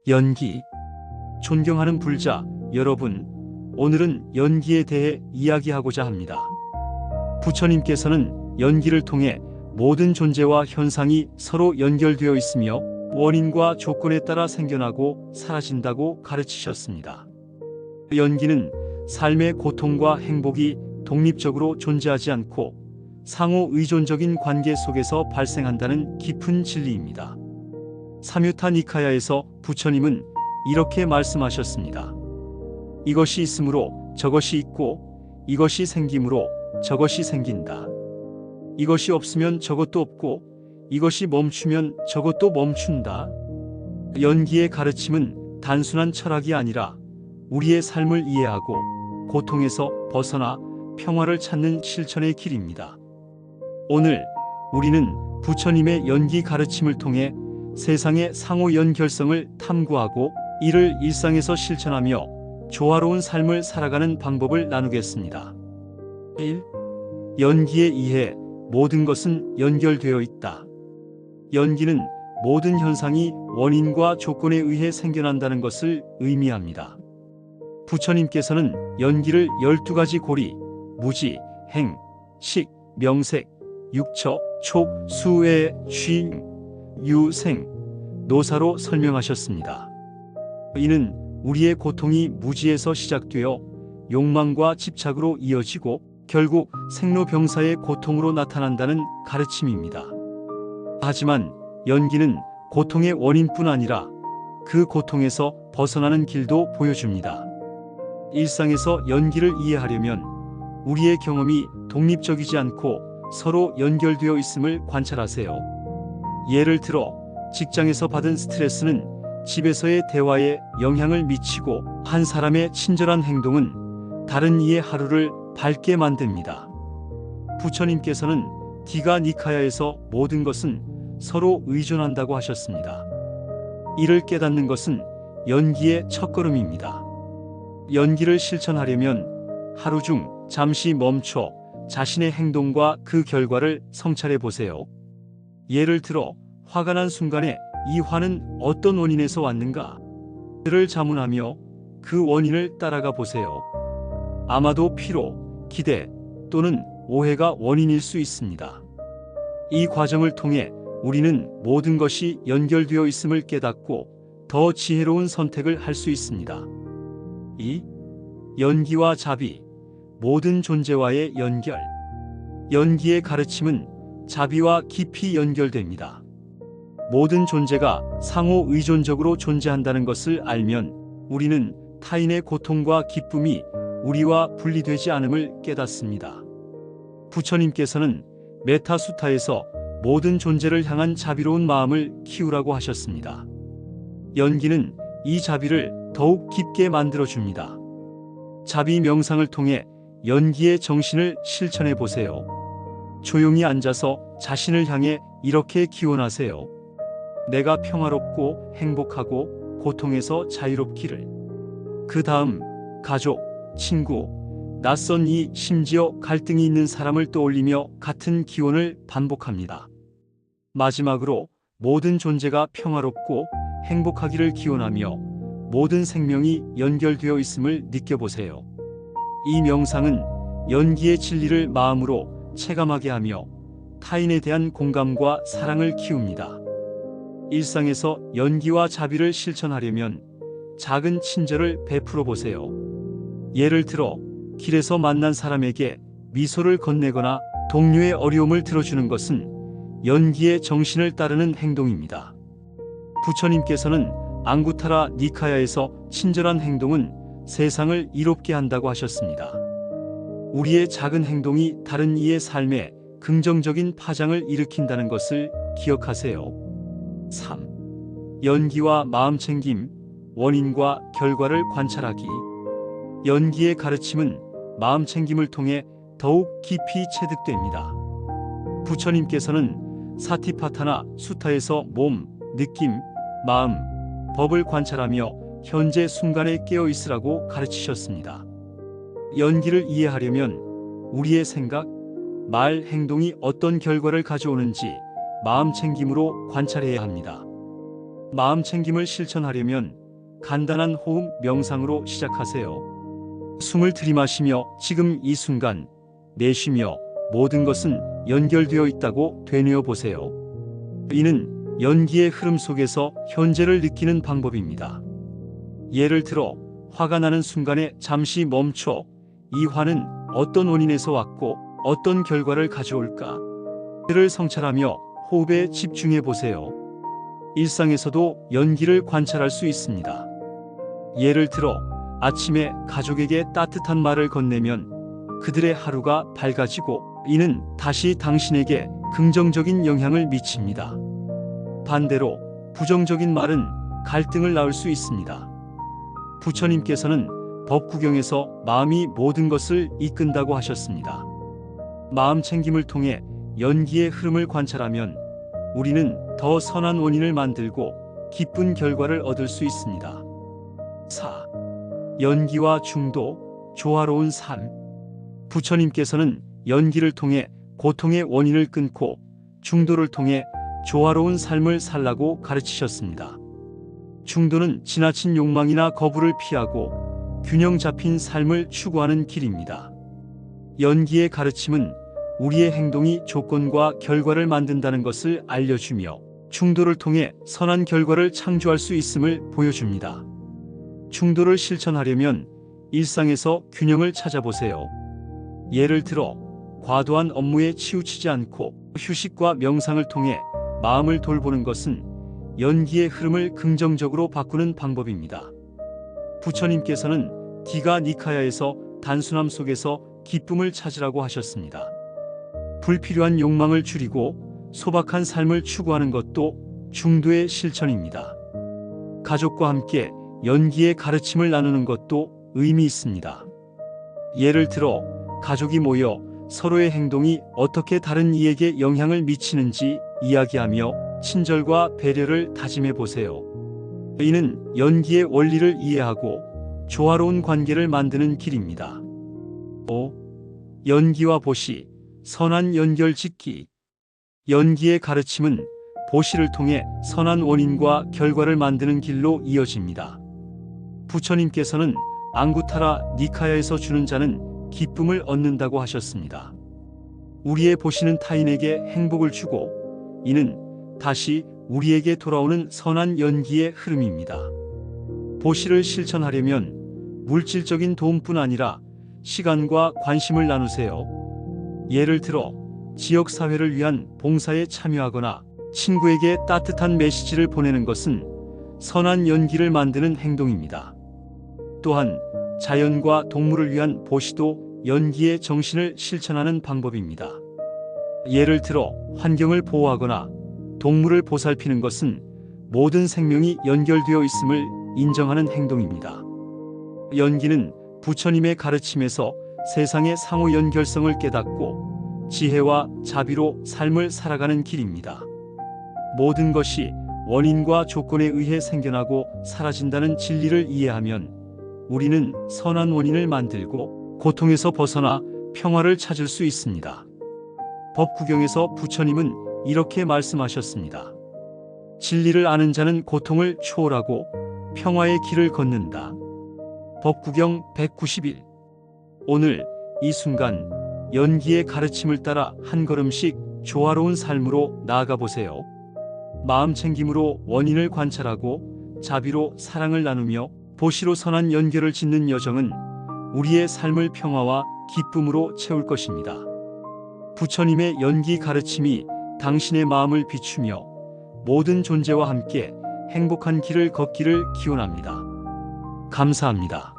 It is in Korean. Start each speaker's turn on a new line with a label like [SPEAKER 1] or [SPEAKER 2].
[SPEAKER 1] 연기. 존경하는 불자 여러분, 오늘은 연기에 대해 이야기하고자 합니다. 부처님께서는 연기를 통해 모든 존재와 현상이 서로 연결되어 있으며 원인과 조건에 따라 생겨나고 사라진다고 가르치셨습니다. 연기는 삶의 고통과 행복이 독립적으로 존재하지 않고 상호 의존적인 관계 속에서 발생한다는 깊은 진리입니다. 삼유타 니카야에서 부처님은 이렇게 말씀하셨습니다. 이것이 있으므로 저것이 있고, 이것이 생김으로 저것이 생긴다. 이것이 없으면 저것도 없고, 이것이 멈추면 저것도 멈춘다. 연기의 가르침은 단순한 철학이 아니라 우리의 삶을 이해하고 고통에서 벗어나 평화를 찾는 실천의 길입니다. 오늘 우리는 부처님의 연기 가르침을 통해 세상의 상호 연결성을 탐구하고 이를 일상에서 실천하며 조화로운 삶을 살아가는 방법을 나누겠습니다. 1. 연기에 의해 모든 것은 연결되어 있다. 연기는 모든 현상이 원인과 조건에 의해 생겨난다는 것을 의미합니다. 부처님께서는 연기를 12가지 고리, 무지, 행, 식, 명색, 육처, 촉, 수외, 취, 유, 생, 노사로 설명하셨습니다. 이는 우리의 고통이 무지에서 시작되어 욕망과 집착으로 이어지고 결국 생로병사의 고통으로 나타난다는 가르침입니다. 하지만 연기는 고통의 원인뿐 아니라 그 고통에서 벗어나는 길도 보여줍니다. 일상에서 연기를 이해하려면 우리의 경험이 독립적이지 않고 서로 연결되어 있음을 관찰하세요. 예를 들어 직장에서 받은 스트레스는 집에서의 대화에 영향을 미치고 한 사람의 친절한 행동은 다른 이의 하루를 밝게 만듭니다. 부처님께서는 디가 니카야에서 모든 것은 서로 의존한다고 하셨습니다. 이를 깨닫는 것은 연기의 첫걸음입니다. 연기를 실천하려면 하루 중 잠시 멈춰 자신의 행동과 그 결과를 성찰해 보세요. 예를 들어 화가 난 순간에 이 화는 어떤 원인에서 왔는가? 를 자문하며 그 원인을 따라가 보세요. 아마도 피로, 기대 또는 오해가 원인일 수 있습니다. 이 과정을 통해 우리는 모든 것이 연결되어 있음을 깨닫고 더 지혜로운 선택을 할 수 있습니다. 2. 연기와 자비, 모든 존재와의 연결. 연기의 가르침은 자비와 깊이 연결됩니다. 모든 존재가 상호 의존적으로 존재한다는 것을 알면 우리는 타인의 고통과 기쁨이 우리와 분리되지 않음을 깨닫습니다. 부처님께서는 메타수타에서 모든 존재를 향한 자비로운 마음을 키우라고 하셨습니다. 연기는 이 자비를 더욱 깊게 만들어줍니다. 자비 명상을 통해 연기의 정신을 실천해 보세요. 조용히 앉아서 자신을 향해 이렇게 기원하세요. 내가 평화롭고 행복하고 고통에서 자유롭기를. 그 다음 가족, 친구, 낯선 이 심지어 갈등이 있는 사람을 떠올리며 같은 기원을 반복합니다. 마지막으로 모든 존재가 평화롭고 행복하기를 기원하며 모든 생명이 연결되어 있음을 느껴보세요. 이 명상은 연기의 진리를 마음으로 체감하게 하며 타인에 대한 공감과 사랑을 키웁니다. 일상에서 연기와 자비를 실천하려면 작은 친절을 베풀어 보세요. 예를 들어 길에서 만난 사람에게 미소를 건네거나 동료의 어려움을 들어주는 것은 연기의 정신을 따르는 행동입니다. 부처님께서는 앙구타라 니카야에서 친절한 행동은 세상을 이롭게 한다고 하셨습니다. 우리의 작은 행동이 다른 이의 삶에 긍정적인 파장을 일으킨다는 것을 기억하세요. 3. 연기와 마음챙김, 원인과 결과를 관찰하기. 연기의 가르침은 마음챙김을 통해 더욱 깊이 체득됩니다. 부처님께서는 사티파타나 수타에서 몸, 느낌, 마음, 법을 관찰하며 현재 순간에 깨어 있으라고 가르치셨습니다. 연기를 이해하려면 우리의 생각, 말, 행동이 어떤 결과를 가져오는지 마음챙김으로 관찰해야 합니다. 마음 챙김을 실천하려면 간단한 호흡 명상으로 시작하세요. 숨을 들이마시며 지금 이 순간, 내쉬며 모든 것은 연결되어 있다고 되뇌어 보세요. 이는 연기의 흐름 속에서 현재를 느끼는 방법입니다. 예를 들어 화가 나는 순간에 잠시 멈춰 이 화는 어떤 원인에서 왔고 어떤 결과를 가져올까? 를 성찰하며 호흡에 집중해 보세요. 일상에서도 연기를 관찰할 수 있습니다. 예를 들어 아침에 가족에게 따뜻한 말을 건네면 그들의 하루가 밝아지고 이는 다시 당신에게 긍정적인 영향을 미칩니다. 반대로 부정적인 말은 갈등을 낳을 수 있습니다. 부처님께서는 법구경에서 마음이 모든 것을 이끈다고 하셨습니다. 마음 챙김을 통해 연기의 흐름을 관찰하면 우리는 더 선한 원인을 만들고 기쁜 결과를 얻을 수 있습니다. 4. 연기와 중도, 조화로운 삶. 부처님께서는 연기를 통해 고통의 원인을 끊고 중도를 통해 조화로운 삶을 살라고 가르치셨습니다. 중도는 지나친 욕망이나 거부를 피하고 균형 잡힌 삶을 추구하는 길입니다. 연기의 가르침은 우리의 행동이 조건과 결과를 만든다는 것을 알려주며 중도를 통해 선한 결과를 창조할 수 있음을 보여줍니다. 중도를 실천하려면 일상에서 균형을 찾아보세요. 예를 들어 과도한 업무에 치우치지 않고 휴식과 명상을 통해 마음을 돌보는 것은 연기의 흐름을 긍정적으로 바꾸는 방법입니다. 부처님께서는 디가 니카야에서 단순함 속에서 기쁨을 찾으라고 하셨습니다. 불필요한 욕망을 줄이고 소박한 삶을 추구하는 것도 중도의 실천입니다. 가족과 함께 연기의 가르침을 나누는 것도 의미 있습니다. 예를 들어 가족이 모여 서로의 행동이 어떻게 다른 이에게 영향을 미치는지 이야기하며 친절과 배려를 다짐해 보세요. 이는 연기의 원리를 이해하고 조화로운 관계를 만드는 길입니다. 5. 연기와 보시, 선한 연결 짓기. 연기의 가르침은 보시를 통해 선한 원인과 결과를 만드는 길로 이어집니다. 부처님께서는 앙구타라 니카야에서 주는 자는 기쁨을 얻는다고 하셨습니다. 우리의 보시는 타인에게 행복을 주고 이는 다시 우리에게 돌아오는 선한 연기의 흐름입니다. 보시를 실천하려면 물질적인 도움뿐 아니라 시간과 관심을 나누세요. 예를 들어 지역사회를 위한 봉사에 참여하거나 친구에게 따뜻한 메시지를 보내는 것은 선한 연기를 만드는 행동입니다. 또한 자연과 동물을 위한 보시도 연기의 정신을 실천하는 방법입니다. 예를 들어 환경을 보호하거나 동물을 보살피는 것은 모든 생명이 연결되어 있음을 인정하는 행동입니다. 연기는 부처님의 가르침에서 세상의 상호 연결성을 깨닫고 지혜와 자비로 삶을 살아가는 길입니다. 모든 것이 원인과 조건에 의해 생겨나고 사라진다는 진리를 이해하면 우리는 선한 원인을 만들고 고통에서 벗어나 평화를 찾을 수 있습니다. 법구경에서 부처님은 이렇게 말씀하셨습니다. 진리를 아는 자는 고통을 초월하고 평화의 길을 걷는다. 법구경 191. 오늘 이 순간 연기의 가르침을 따라 한 걸음씩 조화로운 삶으로 나아가 보세요. 마음 챙김으로 원인을 관찰하고 자비로 사랑을 나누며 보시로 선한 연결을 짓는 여정은 우리의 삶을 평화와 기쁨으로 채울 것입니다. 부처님의 연기 가르침이 당신의 마음을 비추며 모든 존재와 함께 행복한 길을 걷기를 기원합니다. 감사합니다.